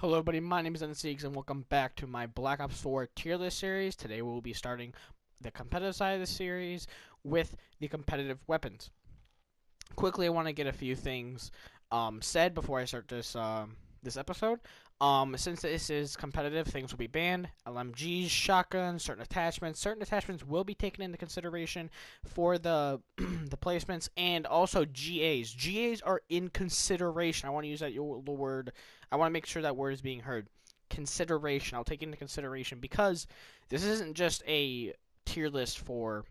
Hello everybody, my name is NSeeks and welcome back to my Black Ops 4 tier list series. Today we will be starting the competitive side of the series with the competitive weapons. Quickly, I want to get a few things said before I start this episode. Since this is competitive, things will be banned. LMGs, shotguns, certain attachments. Certain attachments will be taken into consideration for the the placements, and also GAs. GAs are in consideration. I want to use the word. I want to make sure that word is being heard. Consideration. I'll take it into consideration because this isn't just a tier list for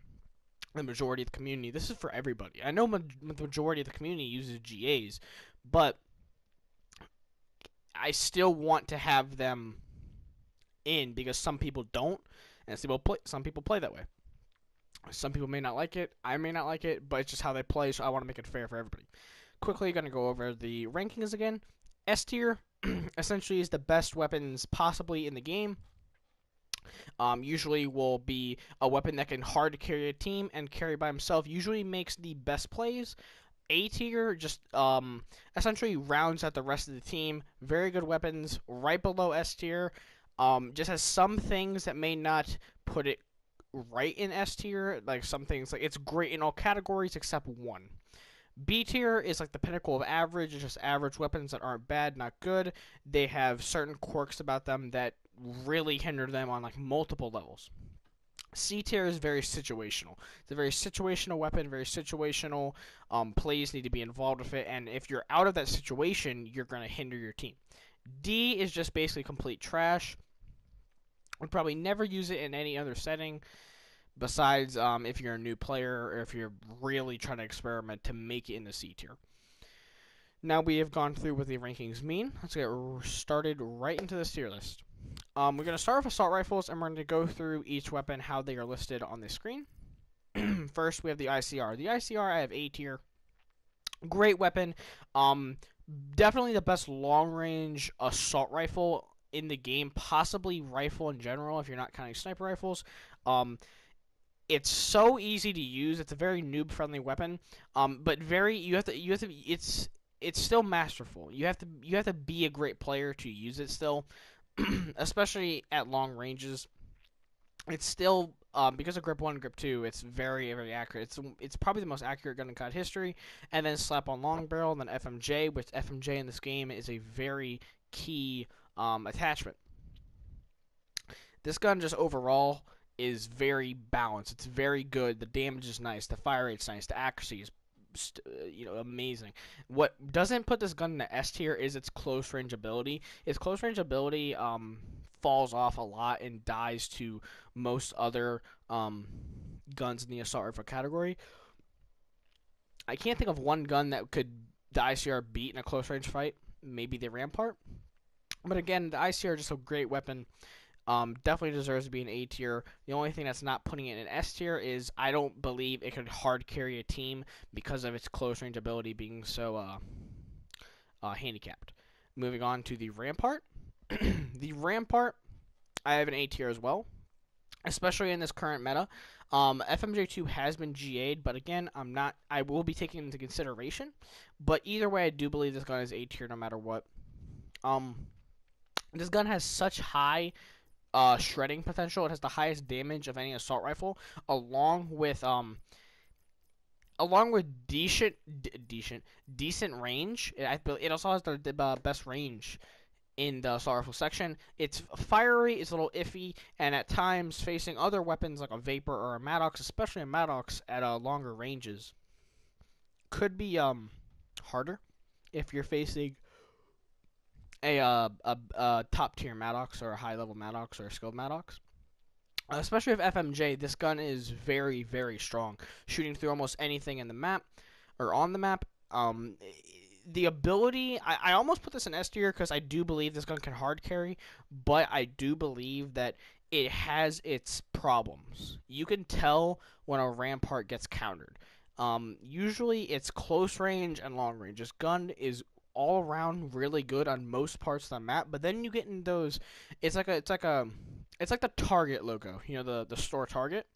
the majority of the community. This is for everybody. I know the majority of the community uses GAs, but I still want to have them in because some people don't, and some people play that way. Some people may not like it. I may not like it, but it's just how they play. So I want to make it fair for everybody. Quickly, going to go over the rankings again. S tier essentially is the best weapons possibly in the game. Usually will be a weapon that can hard carry a team and carry by himself. Usually makes the best plays. A tier just essentially rounds out the rest of the team. Very good weapons, right below S tier. Just has some things that may not put it right in S tier. Like some things, like it's great in all categories except one. B tier is like the pinnacle of average. It's just average weapons that aren't bad, not good. They have certain quirks about them that really hinder them on like multiple levels. C tier is very situational. It's a very situational weapon, very situational. Plays need to be involved with it, and if you're out of that situation, you're going to hinder your team. D is just basically complete trash. Would probably never use it in any other setting besides if you're a new player or if you're really trying to experiment to make it in the C tier. Now we have gone through what the rankings mean. Let's get started right into this tier list. We're going to start with assault rifles, and we're going to go through each weapon, how they are listed on the screen. First, we have the ICR. The ICR, I have A tier. Great weapon. Definitely the best long-range assault rifle in the game, possibly rifle in general if you're not counting sniper rifles. It's so easy to use. It's a very noob-friendly weapon, but it's still masterful. You have to be a great player to use it still. Especially at long ranges, it's still because of grip 1 and grip 2, it's very, very accurate. It's probably the most accurate gun in COD history, and then slap on long barrel, and then FMJ, which FMJ in this game is a very key attachment. This gun just overall is very balanced. It's very good. The damage is nice. The fire rate's nice. The accuracy is amazing. What doesn't put this gun in the S tier is its close range ability. Its close range ability falls off a lot and dies to most other guns in the assault rifle category. I can't think of one gun that could the ICR beat in a close range fight. Maybe the Rampart. But again, the ICR is just a great weapon. Definitely deserves to be an A tier. The only thing that's not putting it in S tier is I don't believe it could hard carry a team because of its close range ability being so handicapped. Moving on to the Rampart. The Rampart, I have an A tier as well, especially in this current meta. FMJ2 has been GA'd, but again, I will be taking it into consideration. But either way, I do believe this gun is A tier no matter what. This gun has such high shredding potential. It has the highest damage of any assault rifle, along with decent range. It also has the best range in the assault rifle section. Its fire rate is a little iffy, and at times facing other weapons like a Vapor or a Maddox, especially a Maddox at longer ranges, could be harder if you're facing a top tier Maddox or a high level Maddox or a skilled Maddox. Especially with FMJ, this gun is very, very strong, shooting through almost anything in the map or on the map. The ability, I almost put this in S tier because I do believe this gun can hard carry, but I do believe that it has its problems. You can tell when a Rampart gets countered. Usually it's close range and long range. This gun is all around really good on most parts of the map, but then you get in those. It's like the Target logo. You know, the store Target.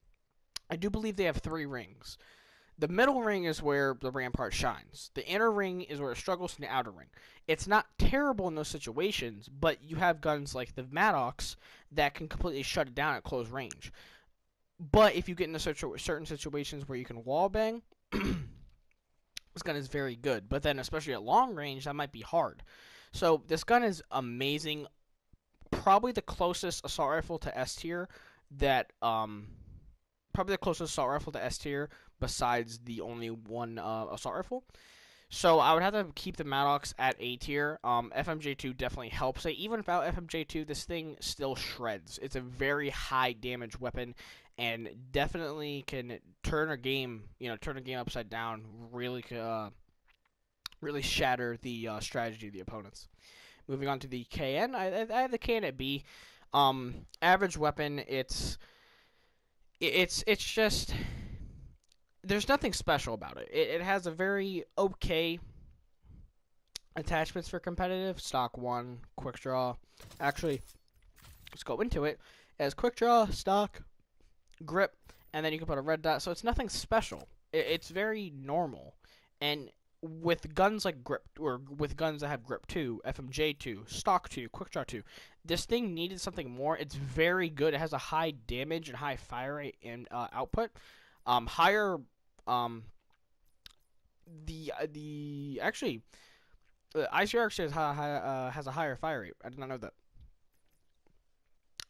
I do believe they have 3 rings. The middle ring is where the Rampart shines. The inner ring is where it struggles in the outer ring. It's not terrible in those situations, but you have guns like the Maddox that can completely shut it down at close range. But if you get into certain situations where you can wall bang, this gun is very good. But then, especially at long range, that might be hard. So this gun is amazing. Probably the closest assault rifle to S tier that probably the closest assault rifle to S tier besides the only one assault rifle. So I would have to keep the Maddox at A tier. FMJ2 definitely helps it. Even without FMJ2, this thing still shreds. It's a very high damage weapon, and definitely can turn a game, turn a game upside down. Really, really shatter the strategy of the opponents. Moving on to the KN, I have the KN at B. Average weapon. It's just there's nothing special about it. It has a very okay attachments for competitive. Stock 1, quick draw. Actually, let's go into it. It has quick draw, stock, grip, and then you can put a red dot. So it's nothing special. It's very normal. And with guns like grip, or with guns that have grip 2, FMJ 2, stock 2, quick draw 2, this thing needed something more. It's very good. It has a high damage and high fire rate and output. Higher the actually ICR actually has a higher fire rate. I did not know that.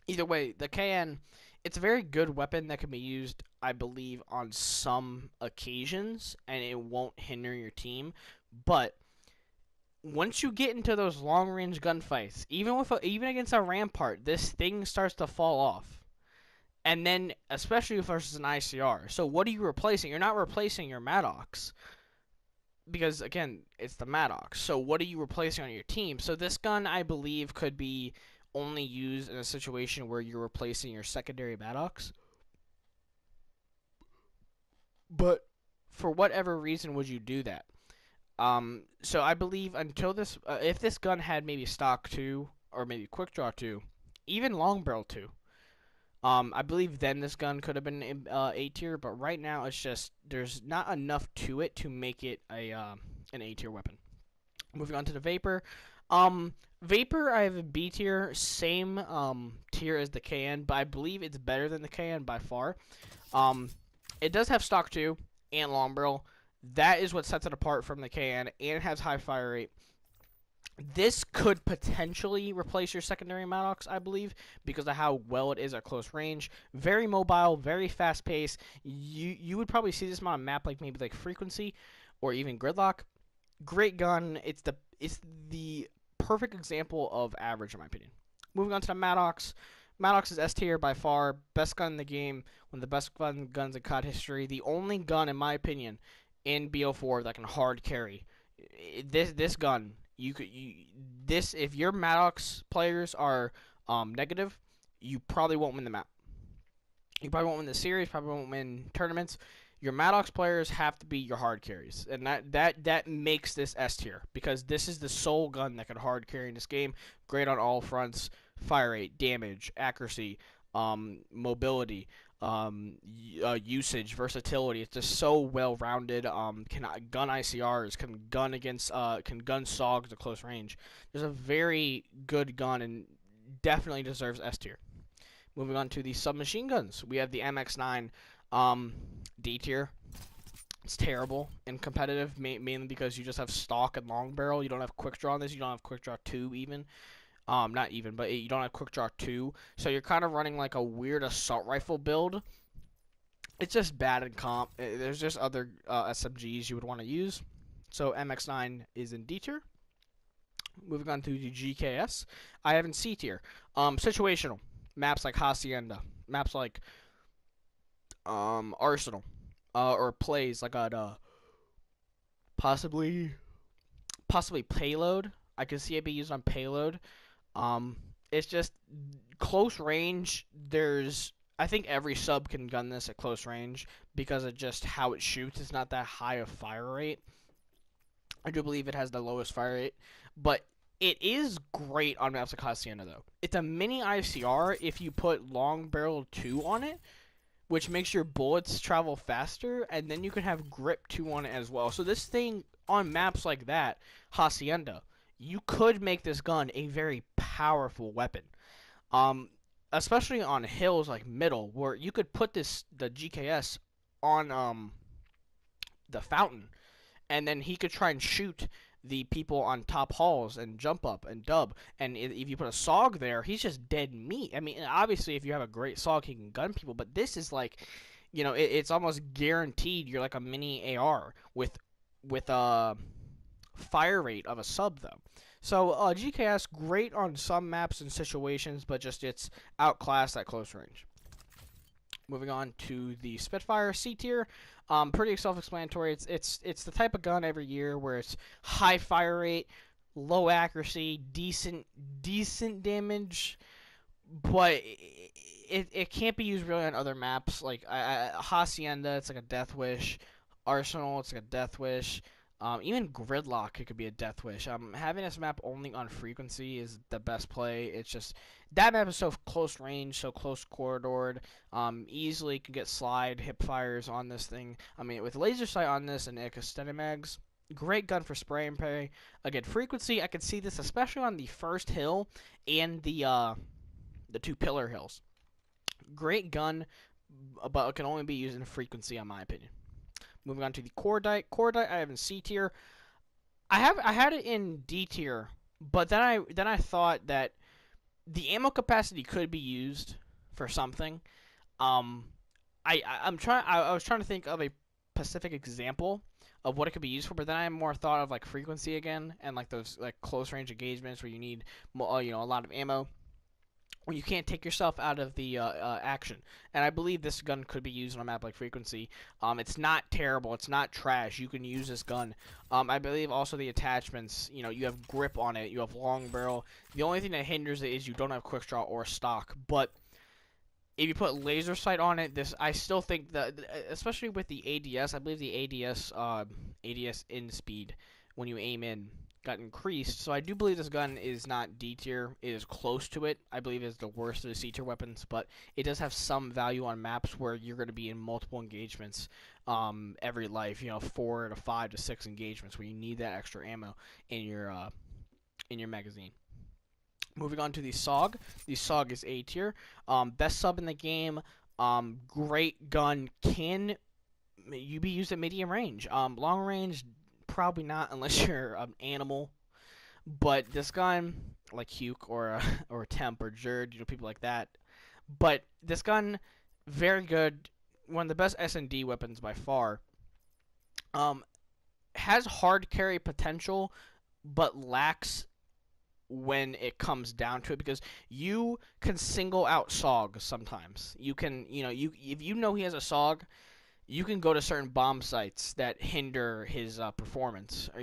Either way, the KN, it's a very good weapon that can be used, I believe, on some occasions, and it won't hinder your team. But once you get into those long-range gunfights, even against a Rampart, this thing starts to fall off. And then, especially versus an ICR. So what are you replacing? You're not replacing your Maddox. Because, again, it's the Maddox. So what are you replacing on your team? So this gun, I believe, could be only used in a situation where you're replacing your secondary Maddox. But for whatever reason would you do that? So I believe until this, if this gun had maybe stock 2 or maybe quick draw 2, even long barrel 2, I believe then this gun could have been A tier, but right now it's just there's not enough to it to make it an A tier weapon. Moving on to the Vapor. Vapor I have a B tier, same tier as the KN, but I believe it's better than the KN by far. It does have stock 2 and long barrel. That is what sets it apart from the KN, and it has high fire rate. This could potentially replace your secondary Maddox, I believe, because of how well it is at close range. Very mobile, very fast paced. You would probably see this on a map like maybe like Frequency or even Gridlock. Great gun. It's the perfect example of average in my opinion. Moving on to the Maddox. Maddox is S tier by far, best gun in the game, one of the best guns in COD history. The only gun, in my opinion, in BO4 that can hard carry. This gun. If your Maddox players are negative, you probably won't win the map. You probably won't win the series, probably won't win tournaments. Your Maddox players have to be your hard carries, and that makes this S tier because this is the sole gun that can hard carry in this game. Great on all fronts: fire rate, damage, accuracy, mobility, usage, versatility. It's just so well rounded. Can gun ICRs, can gun SOGs at close range. There's a very good gun and definitely deserves S tier. Moving on to the submachine guns, we have the MX9, D tier. It's terrible and competitive, mainly because you just have stock and long barrel. You don't have quick draw on this. You don't have quick draw 2 even. Not even, but you don't have quick draw 2, so you're kind of running like a weird assault rifle build. It's just bad in comp. There's just other SMGs you would want to use. So MX9 is in D tier. Moving on to the GKS, I have in C tier. Situational maps like Hacienda, maps like Arsenal, or plays like a possibly Payload. I can see it be used on Payload. It's just close range. I think every sub can gun this at close range because of just how it shoots. It's not that high of fire rate. I do believe it has the lowest fire rate, but it is great on maps like Hacienda though. It's a mini ICR if you put long barrel 2 on it, which makes your bullets travel faster, and then you can have grip 2 on it as well. So this thing on maps like that, Hacienda, you could make this gun a very powerful weapon. Um, Especially on hills like middle, where you could put the GKS on the fountain, and then he could try and shoot the people on top halls and jump up and dub. And if you put a SOG there, he's just dead meat. I mean, obviously, if you have a great SOG, he can gun people. But this is like, it's almost guaranteed you're like a mini AR with a fire rate of a sub though. So GKS great on some maps and situations, but just it's outclassed at close range. Moving on to the Spitfire C tier, pretty self-explanatory. It's the type of gun every year where it's high fire rate, low accuracy, decent damage, but it can't be used really on other maps like Hacienda. It's like a Death Wish. Arsenal, it's like a Death Wish. Even Gridlock, it could be a Death Wish. Having this map only on frequency is the best play. It's just that map is so close range, so close corridored. Easily can get slide hip fires on this thing. I mean, with laser sight on this and extended mags, great gun for spray and pray. Again, frequency, I could see this especially on the first hill and the 2 pillar hills. Great gun, but it can only be used in frequency, in my opinion. Moving on to the Cordite. Cordite I have in C tier. I had it in D tier, but then I thought that the ammo capacity could be used for something. I was trying to think of a specific example of what it could be used for, but then I more thought of like frequency again and like those like close range engagements where you need a lot of ammo, where you can't take yourself out of the action. And I believe this gun could be used on a map like Frequency. It's not terrible. It's not trash. You can use this gun. I believe also the attachments, you have grip on it. You have long barrel. The only thing that hinders it is you don't have quick draw or stock. But if you put laser sight on it, I still think that, especially with the ADS, I believe the ADS in speed when you aim in got increased. So I do believe this gun is not D tier. It is close to it. I believe it's the worst of the C tier weapons, but it does have some value on maps where you're going to be in multiple engagements every life. 4 to 5 to 6 engagements where you need that extra ammo in your magazine. Moving on to the SOG. The SOG is A tier. Best sub in the game. Great gun. Can you be used at medium range? Long range, probably not unless you're an animal. But this gun, like Huke or Temp or Jerd, people like that. But this gun, very good. One of the best S&D weapons by far. Has hard carry potential, but lacks when it comes down to it, because you can single out SOG sometimes. You can, if you know he has a SOG, you can go to certain bomb sites that hinder his performance, or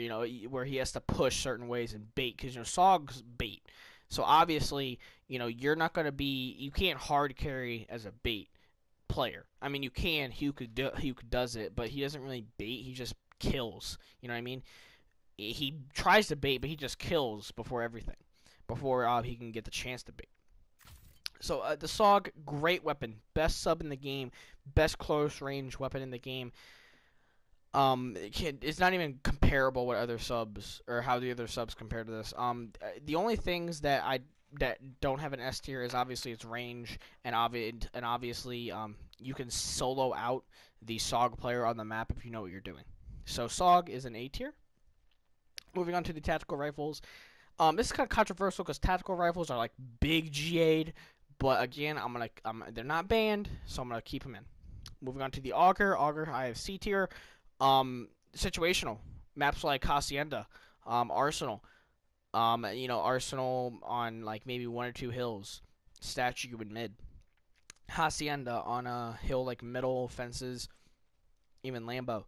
where he has to push certain ways and bait, because SOG's bait. So obviously, you're not going to be, you can't hard carry as a bait player. I mean, you can. Huke does it, but he doesn't really bait. He just kills. You know what I mean? He tries to bait, but he just kills before everything, before he can get the chance to bait. So the SOG, great weapon, best sub in the game, best close range weapon in the game. It's not even comparable with other subs, or how the other subs compare to this. The only things that don't have an S tier is obviously its range, and obviously you can solo out the SOG player on the map if you know what you're doing. So SOG is an A tier. Moving on to the tactical rifles. This is kind of controversial because tactical rifles are like big GA'd, but again, they're not banned, so I'm gonna keep them in. Moving on to the Auger. Auger, I have C tier. Situational maps like Hacienda, Arsenal. Arsenal on like maybe 1 or 2 hills, statue in mid. Hacienda on a hill like middle, fences, even Lambo.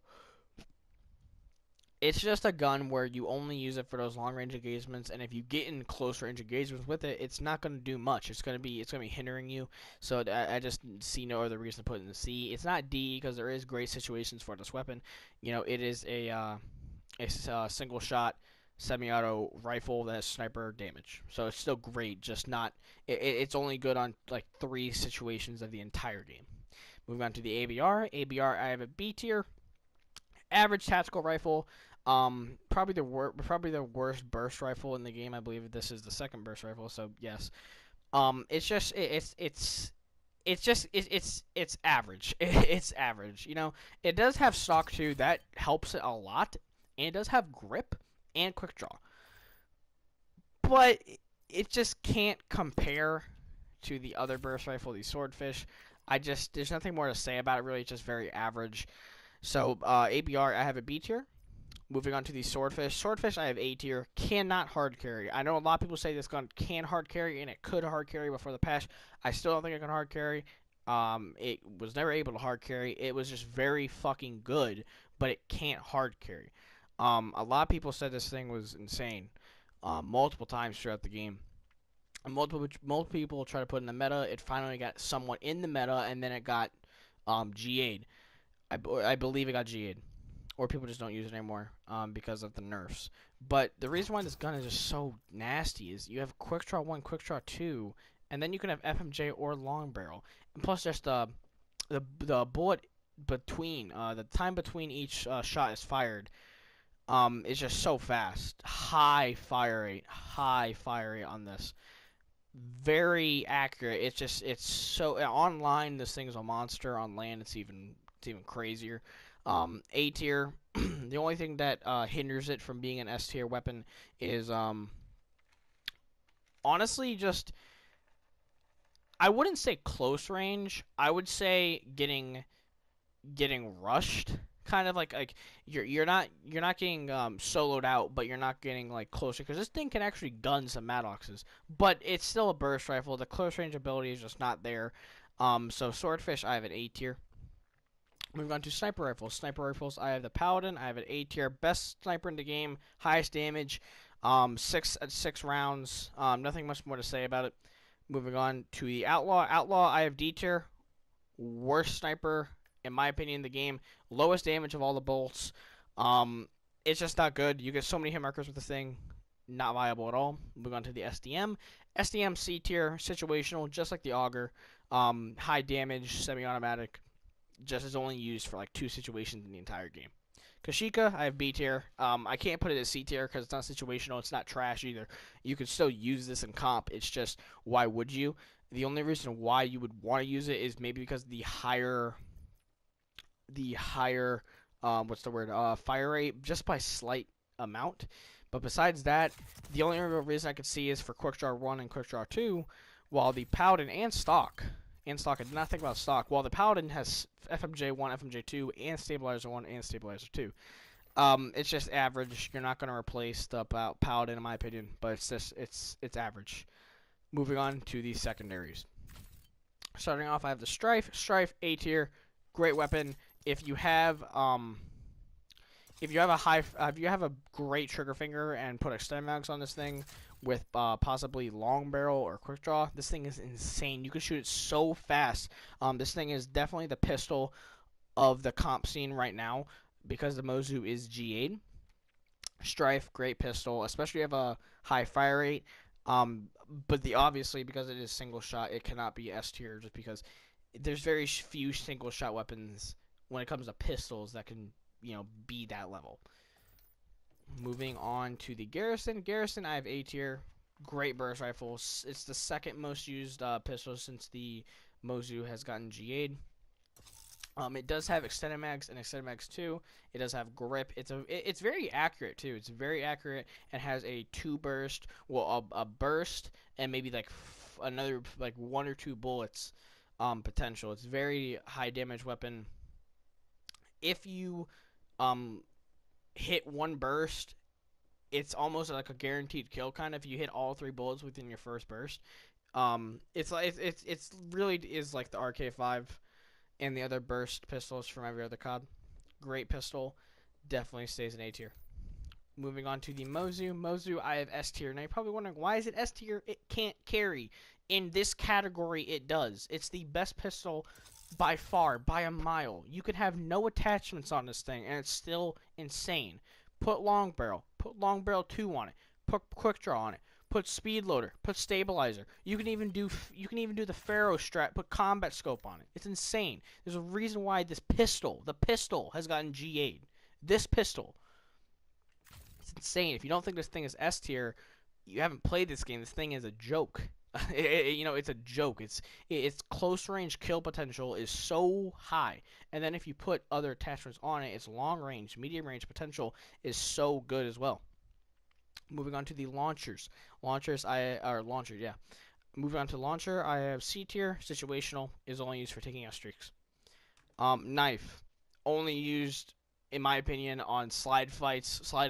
It's just a gun where you only use it for those long range engagements, and if you get in close range engagements with it, it's not going to do much. It's going to be hindering you. So I just see no other reason to put it in the C. It's not D because there is great situations for this weapon. It is a single shot semi-auto rifle that has sniper damage, so it's still great. Just not. It's only good on like 3 situations of the entire game. Moving on to the ABR. ABR, I have a B tier. Average tactical rifle. Probably the worst burst rifle in the game. I believe this is the second burst rifle. So yes. It's just it's average. It's average. You know, it does have stock too. That helps it a lot, and it does have grip and quick draw. But it just can't compare to the other burst rifle, the Swordfish. There's nothing more to say about it really. It's just very average. So ABR, I have a B tier. Moving on to the Swordfish. Swordfish, I have A tier. Cannot hard carry. I know a lot of people say this gun can hard carry, and it could hard carry before the patch. I still don't think it can hard carry. It was never able to hard carry. It was just very fucking good, but it can't hard carry. A lot of people said this thing was insane, multiple times throughout the game. And multiple people tried to put it in the meta. It finally got somewhat in the meta, and then it got GA'd. I believe it got GA'd. Or people just don't use it anymore because of the nerfs. But the reason why this gun is just so nasty is you have Quick Draw 1, Quick Draw 2, and then you can have FMJ or Long Barrel. And plus just the bullet between, the time between each shot is fired is just so fast. High fire rate on this. Very accurate. It's so online this thing is a monster. On land it's even crazier. A tier. The only thing that hinders it from being an S tier weapon is honestly just I wouldn't say close range. I would say getting rushed. Kind of like you're not getting soloed out, but you're not getting like closer because this thing can actually gun some Maddoxes, but it's still a burst rifle. The close range ability is just not there. So Swordfish, I have an A tier. Moving on to sniper rifles. Sniper rifles, I have the Paladin. I have an A tier, best sniper in the game, highest damage, 6 rounds. Nothing much more to say about it. Moving on to the Outlaw. Outlaw, I have D tier, worst sniper in my opinion in the game, lowest damage of all the bolts. It's just not good. You get so many hit markers with this thing, not viable at all. Moving on to the SDM. SDM C tier, situational, just like the Auger. High damage, semi-automatic. Just is only used for like 2 situations in the entire game. Kashika, I have B tier. I can't put it as C tier because it's not situational. It's not trash either. You could still use this in comp. It's just, why would you? The only reason why you would want to use it is maybe because the higher fire rate, just by slight amount. But besides that, the only real reason I could see is for Quick Draw 1 and Quick Draw 2, while the Paladin and stock, I did not think about stock, while the Paladin has FMJ 1, FMJ 2, and Stabilizer 1 and Stabilizer 2. It's just average. You're not going to replace the Paladin in my opinion, but it's average. Moving on to the secondaries. Starting off, I have the Strife. Strife A tier, great weapon. If you have a great trigger finger and put extended mags on this thing with possibly long barrel or quick draw, this thing is insane. You can shoot it so fast. This thing is definitely the pistol of the comp scene right now because the Mozu is G8. Strife, great pistol, especially if you have a high fire rate. But obviously because it is single shot, it cannot be S tier just because there's very few single shot weapons when it comes to pistols that can, be that level. Moving on to the Garrison. Garrison, I have A tier. Great burst rifle. It's the second most used pistol since the Mozu has gotten GA'd. It does have extended mags and extended mags too. It does have grip. It's very accurate too. It's very accurate and has a 2 burst, a burst and maybe like another like 1 or 2 bullets potential. It's very high damage weapon. If you hit 1 burst, it's almost like a guaranteed kill kind of. If you hit all 3 bullets within your first burst, it's really is like the RK5 and the other burst pistols from every other COD. Great pistol, definitely stays in A tier. Moving on to the Mozu. Mozu, I have S tier. Now you're probably wondering, why is it S tier? It can't carry. In this category, it does. It's the best pistol by far, by a mile. You could have no attachments on this thing, and it's still insane. Put long barrel. Put long barrel 2 on it. Put quick draw on it. Put speed loader, put stabilizer. You can even do the Pharaoh strat, put combat scope on it. It's insane. There's a reason why the pistol has gotten GA'd. This pistol. It's insane. If you don't think this thing is S tier, you haven't played this game. This thing is a joke. It's a joke. Its close range kill potential is so high, and then if you put other attachments on it, its long range, medium range potential is so good as well. Moving on to the launchers. Moving on to launcher, I have C tier. Situational is only used for taking out streaks. Knife, only used, in my opinion, on slide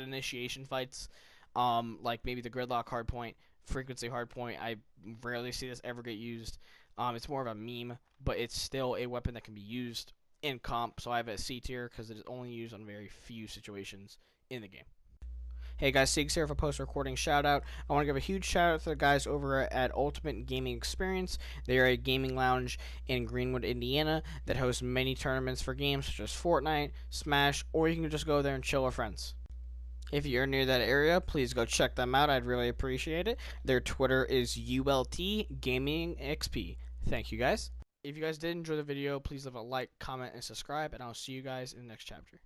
initiation fights. Like maybe the gridlock hardpoint, frequency hardpoint. I rarely see this ever get used. It's more of a meme, but it's still a weapon that can be used in comp. So I have it C tier because it is only used on very few situations in the game. Hey guys, Sigs here for post-recording shout-out. I want to give a huge shout-out to the guys over at Ultimate Gaming Experience. They are a gaming lounge in Greenwood, Indiana that hosts many tournaments for games such as Fortnite, Smash, or you can just go there and chill with friends. If you're near that area, please go check them out. I'd really appreciate it. Their Twitter is ULTGamingXP. Thank you guys. If you guys did enjoy the video, please leave a like, comment, and subscribe, and I'll see you guys in the next chapter.